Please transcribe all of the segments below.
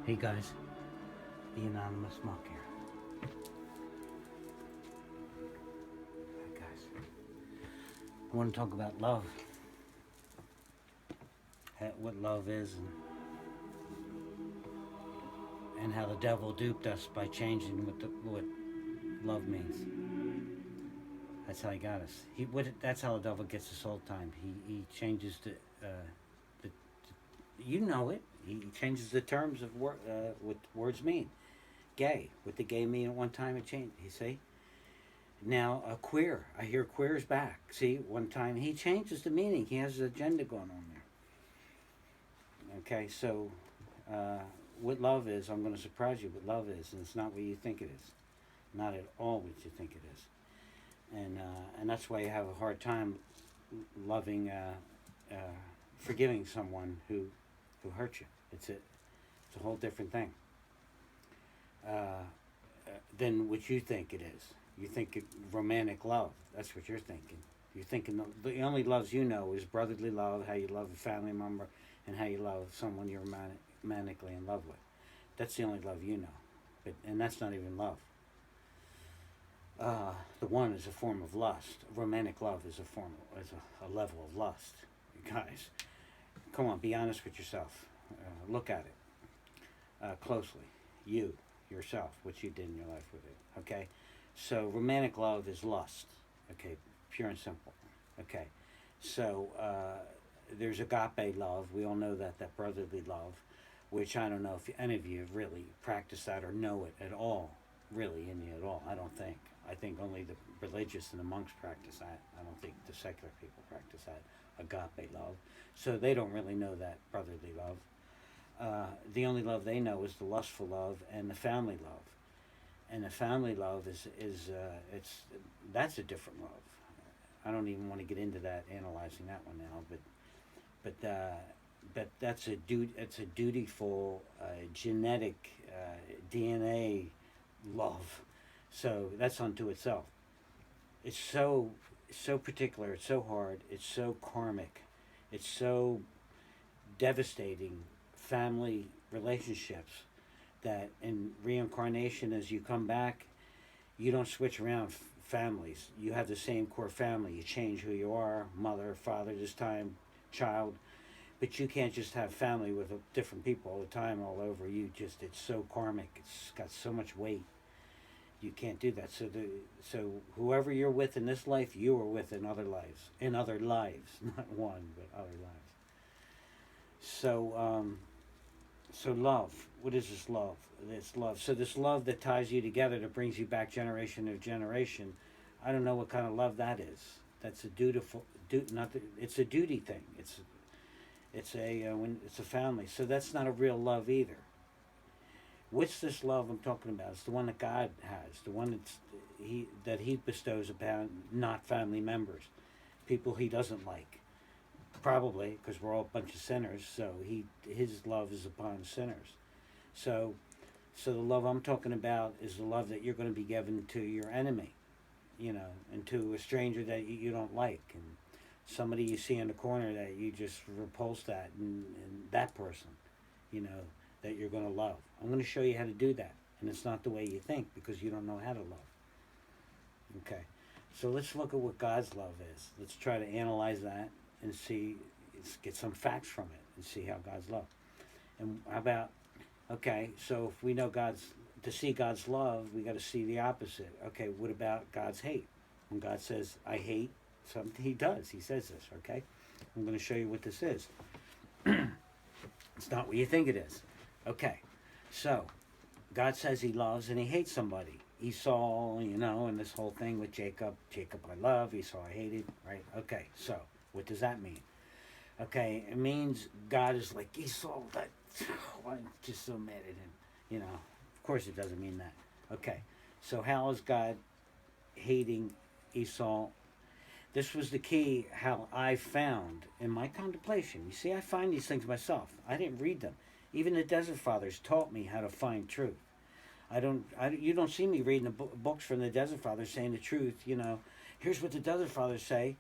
Hey guys, the anonymous monk here. Hi guys, I want to talk about love, what love is, and how the devil duped us by changing what love means. That's how he got us. That's how the devil gets us all the time. He changes the you know it. He changes the terms of what words mean. Gay, what the gay mean at one time it changed. You see. Now, a queer. I hear queer's back. See, one time he changes the meaning. He has an agenda going on there. Okay, so what love is, I'm going to surprise you what love is, and it's not what you think it is. Not at all what you think it is. And that's why you have a hard time loving, forgiving someone who hurt you. It's a whole different thing than what you think it is. You think romantic love. That's what you're thinking. You're thinking the only loves you know is brotherly love, how you love a family member, and how you love someone you're romantically in love with. That's the only love you know. And that's not even love. The one is a form of lust. Romantic love is a level of lust. Guys, come on, be honest with yourself. Look at it closely. Yourself, what you did in your life with it. Okay? So romantic love is lust, okay, pure and simple, okay. So there's agape love. We all know that brotherly love, which I don't know if any of you have really practiced that or know it at all, really in you at all. I don't think. I think only the religious and the monks practice that. I don't think the secular people practice that agape love. So they don't really know that brotherly love. The only love they know is the lustful love and the family love. And the family love that's a different love. I don't even want to get into that, analyzing that one now, but that's it's a dutiful genetic DNA love. So that's unto itself. It's so particular. It's so hard. It's so karmic. It's so devastating. Family relationships. That in reincarnation, as you come back, you don't switch around families. You have the same core family. You change who you are, mother, father, this time, child. But you can't just have family with different people all the time, all over. It's so karmic. It's got so much weight. You can't do that. So whoever you're with in this life, you are with in other lives. In other lives, not one, but other lives. So love. What is this love? This love. So this love that ties you together, that brings you back generation to generation. I don't know what kind of love that is. That's a it's a duty thing. It's a family. So that's not a real love either. What's this love I'm talking about? It's the one that God has. The one that He bestows upon not family members, people He doesn't like. Probably because we're all a bunch of sinners, so his love is upon sinners. So the love I'm talking about is the love that you're going to be given to your enemy, and to a stranger that you don't like, and somebody you see in the corner that you just repulse that, and that person, that you're going to love. I'm going to show you how to do that, and it's not the way you think because you don't know how to love. Okay, so let's look at what God's love is. Let's try to analyze that. And get some facts from it and see how God's love. And how about, okay, so if we know to see God's love, we got to see the opposite. Okay, what about God's hate? When God says, I hate something, He does. He says this, okay? I'm going to show you what this is. It's not what you think it is. Okay, so God says He loves and He hates somebody. Esau, and this whole thing with Jacob. Jacob I love, Esau I hated, right? Okay, so what does that mean? Okay, it means God is like Esau. I'm just so mad at him. Of course it doesn't mean that. Okay, so how is God hating Esau? This was the key how I found in my contemplation. You see, I find these things myself. I didn't read them. Even the Desert Fathers taught me how to find truth. You don't see me reading the books from the Desert Fathers saying the truth. Here's what the Desert Fathers say.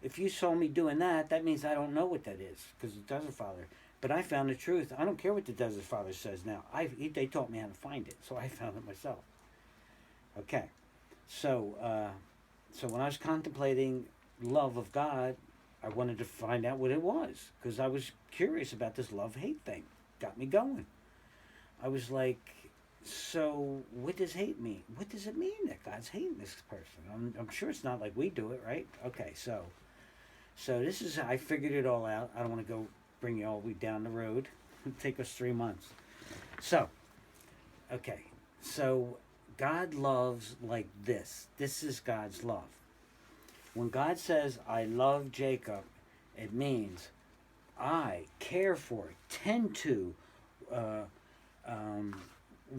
If you saw me doing that, that means I don't know what that is, because the Desert Father. But I found the truth. I don't care what the Desert Father says now. They taught me how to find it, so I found it myself. Okay, so so when I was contemplating love of God, I wanted to find out what it was because I was curious about this love-hate thing. Got me going. I was like, so what does hate mean? What does it mean that God's hating this person? I'm sure it's not like we do it, right? Okay, so this is, I figured it all out. I don't want to go bring you all the way down the road. It'll take us 3 months. So, okay, so God loves like this. This is God's love. When God says, I love Jacob, it means I care for, tend to,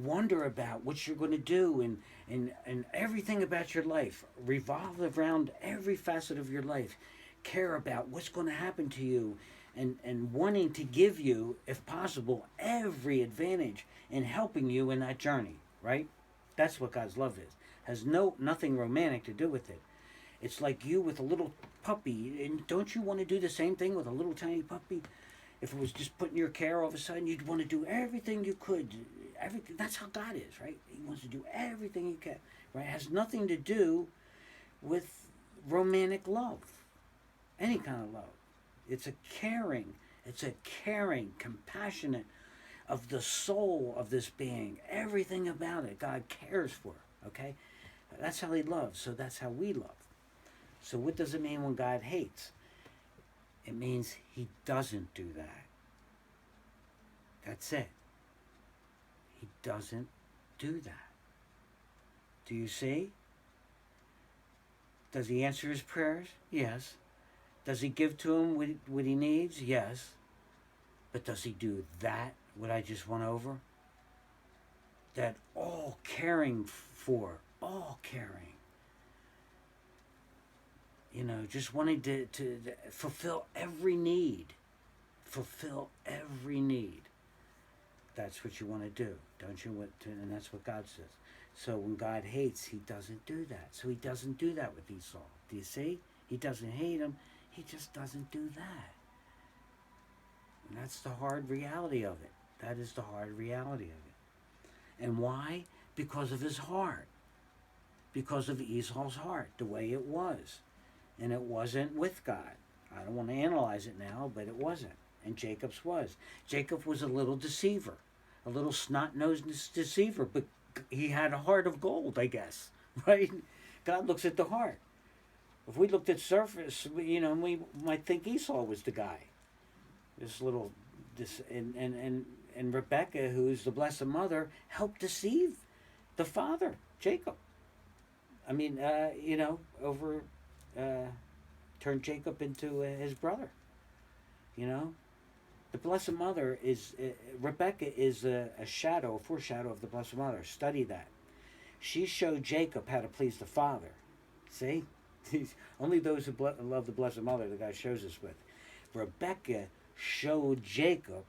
wonder about what you're going to do, and everything about your life revolve around every facet of your life. Care about what's going to happen to you, and wanting to give you, if possible, every advantage in helping you in that journey, right? That's what God's love is. Has nothing romantic to do with it. It's like you with a little puppy, and don't you want to do the same thing with a little tiny puppy? If it was just put in your care, all of a sudden you'd want to do everything you could. Everything. That's how God is, right? He wants to do everything he can, right? It has nothing to do with romantic love, any kind of love. It's a caring, compassionate of the soul of this being. Everything about it, God cares for, okay? That's how he loves, so that's how we love. So what does it mean when God hates? It means he doesn't do that. That's it. He doesn't do that. Do you see? Does he answer his prayers? Yes. Does he give to him what he needs? Yes. But does he do that, what I just went over? That all caring for, all caring. You know, just wanting to fulfill every need. Fulfill every need. That's what you want to do, don't you? And that's what God says. So when God hates, he doesn't do that. So he doesn't do that with Esau. Do you see? He doesn't hate him. He just doesn't do that. And that's the hard reality of it. That is the hard reality of it. And why? Because of his heart. Because of Esau's heart, the way it was. And it wasn't with God. I don't want to analyze it now, but it wasn't. And Jacob's was. Jacob was a little deceiver, a little snot-nosed deceiver, but he had a heart of gold, I guess, right? God looks at the heart. If we looked at surface, you know, we might think Esau was the guy. And Rebecca, who's the Blessed Mother, helped deceive the father, Jacob. I mean, turned Jacob into his brother. You know, the Blessed Mother is, Rebecca is a foreshadow of the Blessed Mother. Study that. She showed Jacob how to please the Father. See? Only those who love the Blessed Mother that God shows us with. Rebecca showed Jacob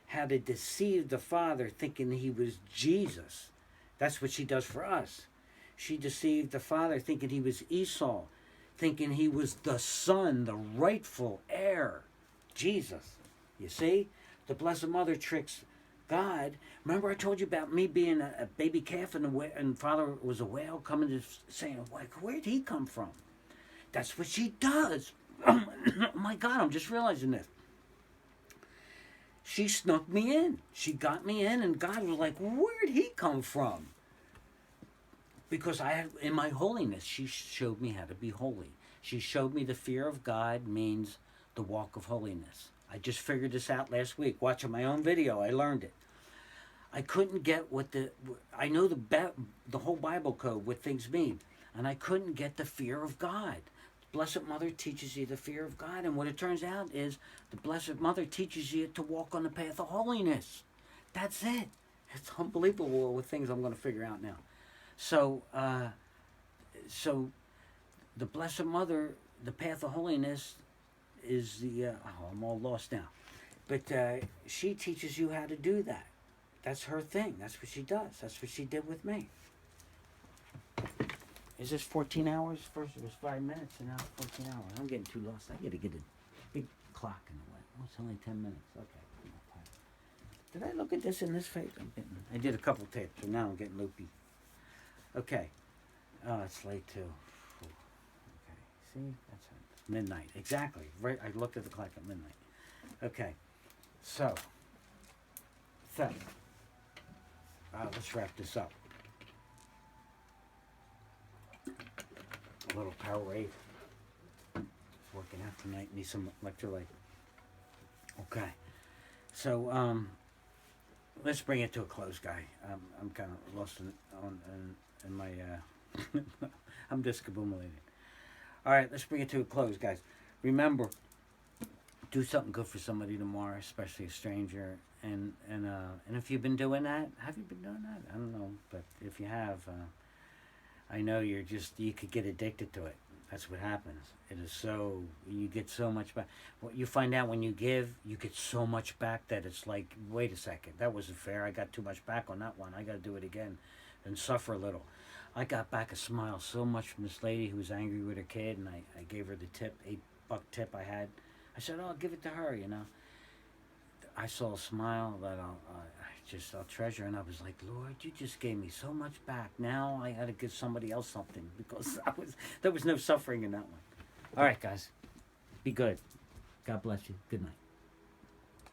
how to deceive the Father thinking he was Jesus. That's what she does for us. She deceived the Father thinking he was Esau, thinking he was the son, the rightful heir, Jesus. You see? The Blessed Mother tricks God. Remember I told you about me being a baby calf and Father was a whale coming to saying, where'd he come from? That's what she does. Oh my God, I'm just realizing this. She snuck me in. She got me in, and God was like, where'd he come from? Because in my holiness, she showed me how to be holy. She showed me the fear of God means the walk of holiness. I just figured this out last week. Watching my own video, I learned it. I couldn't get I know the whole Bible code, what things mean, and I couldn't get the fear of God. Blessed Mother teaches you the fear of God, and what it turns out is the Blessed Mother teaches you to walk on the path of holiness. That's it. It's unbelievable with things I'm going to figure out now. So the Blessed Mother, the path of holiness is I'm all lost now. But she teaches you how to do that. That's her thing. That's what she does. That's what she did with me. Is this 14 hours? First it was 5 minutes, and now 14 hours. I'm getting too lost. I got to get a big clock in the way. Oh, it's only 10 minutes. Okay. Did I look at this in this face? I did a couple tapes, but now I'm getting loopy. Okay. Oh, it's late too. Okay. See, that's it. Midnight. Exactly. Right. I looked at the clock at midnight. Okay. So, let's wrap this up. A little Powerade. Working out tonight. Need some electrolyte. Okay. So, let's bring it to a close, guy. I'm kind of lost in my. I'm discombobulated. All right, let's bring it to a close, guys. Remember, do something good for somebody tomorrow, especially a stranger. And if you've been doing that, have you been doing that? I don't know, but if you have, I know you could get addicted to it. That's what happens. It is so, you get so much back. What you find out when you give, you get so much back that it's like, wait a second, that wasn't fair. I got too much back on that one. I got to do it again and suffer a little. I got back a smile so much from this lady who was angry with her kid, and I gave her the tip, $8 tip I had. I said, oh, I'll give it to her, you know. I saw a smile that I'll treasure, and I was like, Lord, you just gave me so much back. Now I got to give somebody else something, because there was no suffering in that one. All right, guys, be good. God bless you. Good night.